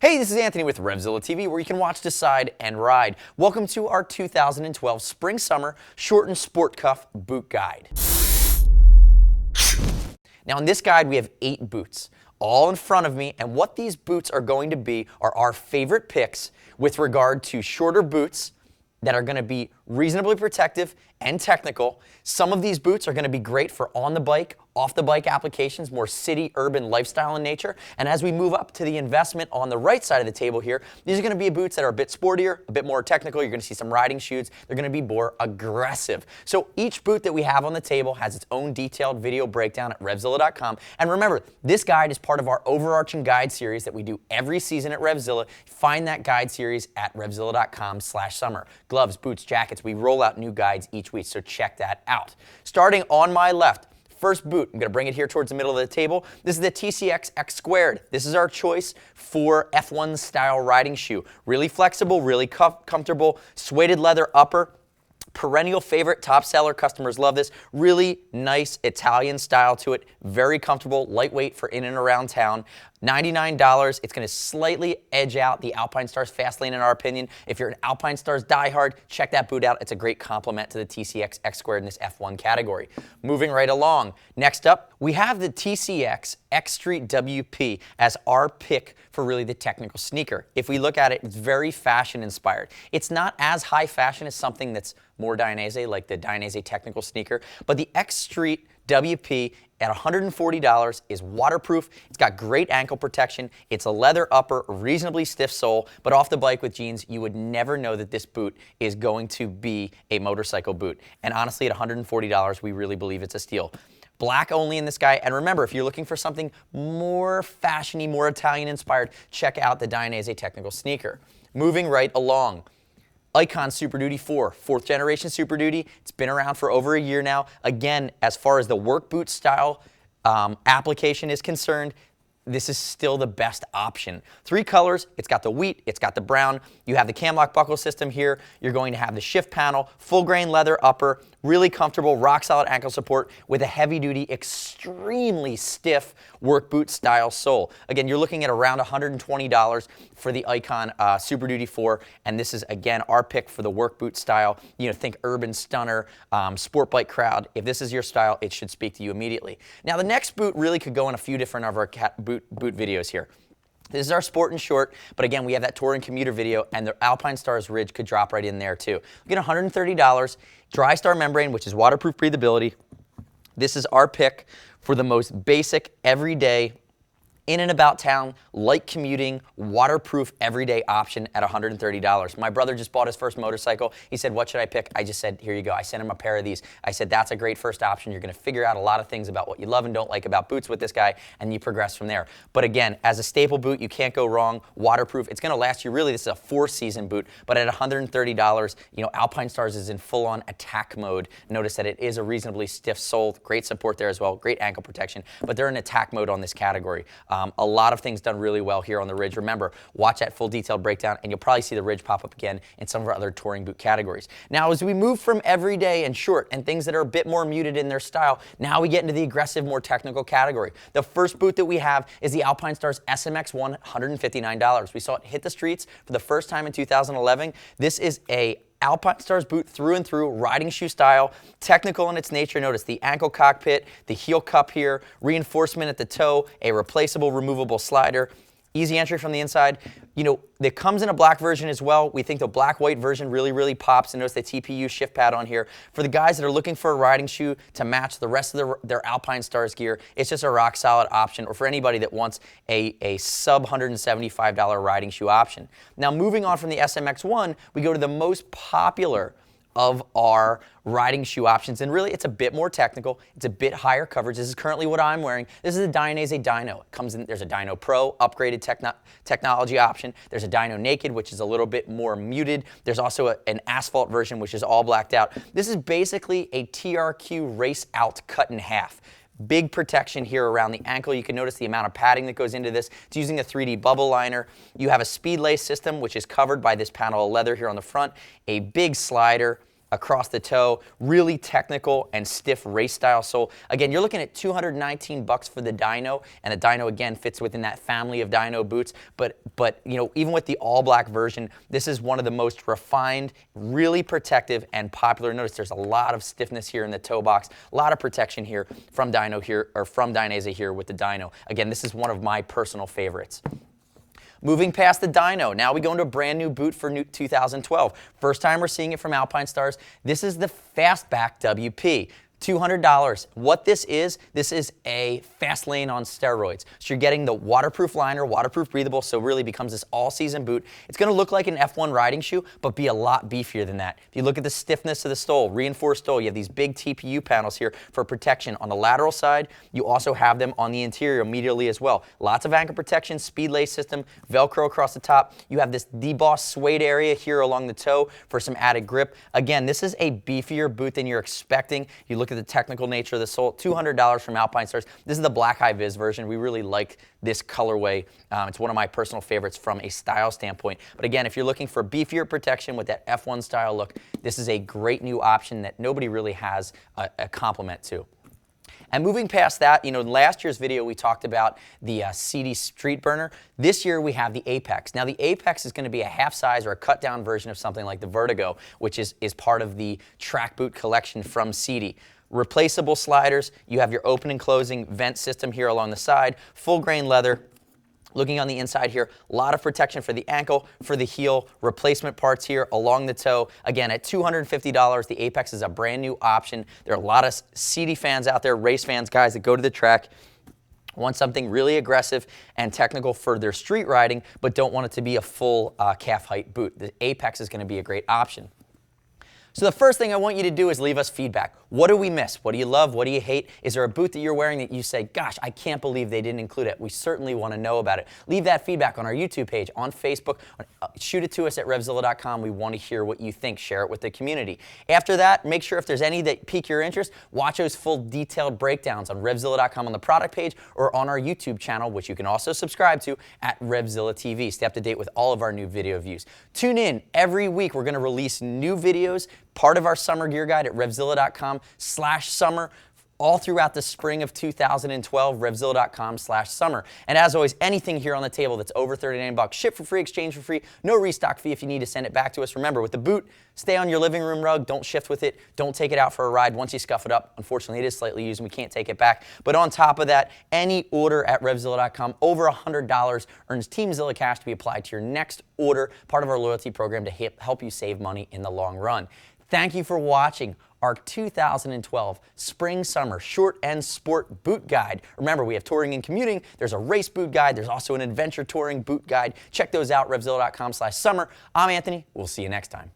Hey, this is Anthony with RevZilla TV, where you can watch, decide, and ride. Welcome to our 2012 Spring-Summer Shortened Sport Cuff Boot Guide. Now in this guide we have 8 boots, all in front of me, and what these boots are going to be are our favorite picks with regard to shorter boots that are going to be reasonably protective and technical. Some of these boots are going to be great for on the bike, off the bike applications, more city, urban lifestyle in nature. And as we move up to the investment on the right side of the table here, these are going to be boots that are a bit sportier, a bit more technical. You're going to see some riding shoes. They're going to be more aggressive. So each boot that we have on the table has its own detailed video breakdown at RevZilla.com. And remember, this guide is part of our overarching guide series that we do every season at RevZilla. Find that guide series at RevZilla.com/summer. Gloves, boots, jackets, we roll out new guides each week, so check that out. Starting on my left, first boot, I'm going to bring it here towards the middle of the table. This is the TCX X-Squared. This is our choice for F1 style riding shoe. Really flexible, really comfortable, suede leather upper. Perennial favorite, top seller, customers love this. Really nice Italian style to it. Very comfortable, lightweight for in and around town. $99. It's going to slightly edge out the Alpine Stars Fastlane in our opinion. If you're an Alpine Stars diehard, check that boot out. It's a great complement to the TCX X-Squared in this F1 category. Moving right along. Next up, we have the TCX X-Street WP as our pick for really the technical sneaker. If we look at it, it's very fashion inspired. It's not as high fashion as something that's more Dainese, like the Dainese technical sneaker, but the X-Street WP at $140 is waterproof. It's got great ankle protection. It's a leather upper, reasonably stiff sole, but off the bike with jeans, you would never know that this boot is going to be a motorcycle boot. And honestly, at $140, we really believe it's a steal. Black only in this guy, and remember, if you're looking for something more fashiony, more Italian inspired, check out the Dainese technical sneaker. Moving right along. Ikon Super Duty 4, 4th generation Super Duty. It's been around for over a year now. Again, as far as the work boot style application is concerned, this is still the best option. 3 colors, it's got the wheat, it's got the brown, you have the camlock buckle system here, you're going to have the shift panel, full grain leather upper, really comfortable, rock solid ankle support with a heavy duty, extremely stiff work boot style sole. Again, you're looking at around $120 for the Ikon Super Duty 4, and this is again our pick for the work boot style. You know, think urban stunner, sport bike crowd. If this is your style, it should speak to you immediately. Now the next boot really could go in a few different of our boot videos here. This is our sport and short, but again, we have that touring commuter video, and the Alpine Stars Ridge could drop right in there too. You get $130, dry star membrane, which is waterproof breathability. This is our pick for the most basic, everyday, in and about town, light commuting, waterproof, everyday option at $130. My brother just bought his first motorcycle. He said, what should I pick? I just said, here you go. I sent him a pair of these. I said, that's a great first option. You're going to figure out a lot of things about what you love and don't like about boots with this guy, and you progress from there. But again, as a staple boot, you can't go wrong. Waterproof. It's going to last you, really, this is a 4-season boot, but at $130, you know, Alpine Stars is in full-on attack mode. Notice that it is a reasonably stiff sole. Great support there as well. Great ankle protection, but they're in attack mode on this category. A lot of things done really well here on the Ridge. Remember, watch that full detailed breakdown, and you'll probably see the Ridge pop up again in some of our other touring boot categories. Now, as we move from everyday and short and things that are a bit more muted in their style, now we get into the aggressive, more technical category. The first boot that we have is the Alpine Stars Smx 159. We saw it hit the streets for the first time in 2011. This is a Alpine Stars boot through and through, riding shoe style, technical in its nature. Notice the ankle cockpit, the heel cup here, reinforcement at the toe, a replaceable, removable slider, easy entry from the inside. You know, it comes in a black version as well. We think the black-white version really, really pops. And notice the TPU shift pad on here. For the guys that are looking for a riding shoe to match the rest of their Alpine Stars gear, it's just a rock-solid option. Or for anybody that wants a sub-$175 riding shoe option. Now, moving on from the SMX1, we go to the most popular of our riding shoe options, and really it's a bit more technical, it's a bit higher coverage. This is currently what I'm wearing. This is a Dainese Dyno. It comes in, there's a Dyno Pro upgraded technology option. There's a Dyno Naked, which is a little bit more muted. There's also an asphalt version, which is all blacked out. This is basically a TRQ race out cut in half. Big protection here around the ankle. You can notice the amount of padding that goes into this. It's using a 3D bubble liner. You have a speed lace system, which is covered by this panel of leather here on the front, a big slider, across the toe, really technical and stiff race style sole. Again, you're looking at $219 for the Dyno, and the Dyno again fits within that family of Dyno boots, but you know, even with the all black version, this is one of the most refined, really protective and popular. Notice there's a lot of stiffness here in the toe box, a lot of protection here from Dyno here, or from Dainese here with the Dyno. Again, this is one of my personal favorites. Moving past the Dyno, now we go into a brand new boot for 2012. First time we're seeing it from Alpine Stars. This is the Fastback WP. $200. What this is a fast lane on steroids. So you're getting the waterproof liner, waterproof breathable, so really becomes this all-season boot. It's going to look like an F1 riding shoe, but be a lot beefier than that. If you look at the stiffness of the sole, reinforced sole, you have these big TPU panels here for protection on the lateral side. You also have them on the interior immediately as well. Lots of anchor protection, speed lace system, Velcro across the top. You have this debossed suede area here along the toe for some added grip. Again, this is a beefier boot than you're expecting. You look at the technical nature of the sole, $200 from Alpine Stars. This is the black high vis version. We really like this colorway. It's one of my personal favorites from a style standpoint. But again, if you're looking for beefier protection with that F1 style look, this is a great new option that nobody really has a complement to. And moving past that, you know, in last year's video we talked about the Sidi street burner. This year we have the Apex. Now the Apex is going to be a half size or a cut down version of something like the Vertigo, which is part of the track boot collection from Sidi. Replaceable sliders, you have your open and closing vent system here along the side, full grain leather. Looking on the inside here, a lot of protection for the ankle, for the heel, replacement parts here along the toe. Again, at $250, the Apex is a brand new option. There are a lot of Sidi fans out there, race fans, guys that go to the track, want something really aggressive and technical for their street riding, but don't want it to be a full calf height boot. The Apex is going to be a great option. So the first thing I want you to do is leave us feedback. What do we miss? What do you love? What do you hate? Is there a boot that you're wearing that you say, gosh, I can't believe they didn't include it? We certainly want to know about it. Leave that feedback on our YouTube page, on Facebook. Shoot it to us at RevZilla.com. We want to hear what you think. Share it with the community. After that, make sure if there's any that pique your interest, watch those full detailed breakdowns on RevZilla.com on the product page or on our YouTube channel, which you can also subscribe to at RevZilla TV. Stay up to date with all of our new video views. Tune in every week. We're going to release new videos, part of our summer gear guide at RevZilla.com/summer. All throughout the spring of 2012, RevZilla.com/summer. And as always, anything here on the table that's over $39, ship for free, exchange for free, no restock fee if you need to send it back to us. Remember, with the boot, stay on your living room rug, don't shift with it, don't take it out for a ride. Once you scuff it up, unfortunately it is slightly used and we can't take it back. But on top of that, any order at RevZilla.com over $100 earns Team Zilla cash to be applied to your next order, part of our loyalty program to help you save money in the long run. Thank you for watching our 2012 Spring-Summer Short and Sport Boot Guide. Remember, we have touring and commuting. There's a race boot guide. There's also an adventure touring boot guide. Check those out, RevZilla.com/summer. I'm Anthony. We'll see you next time.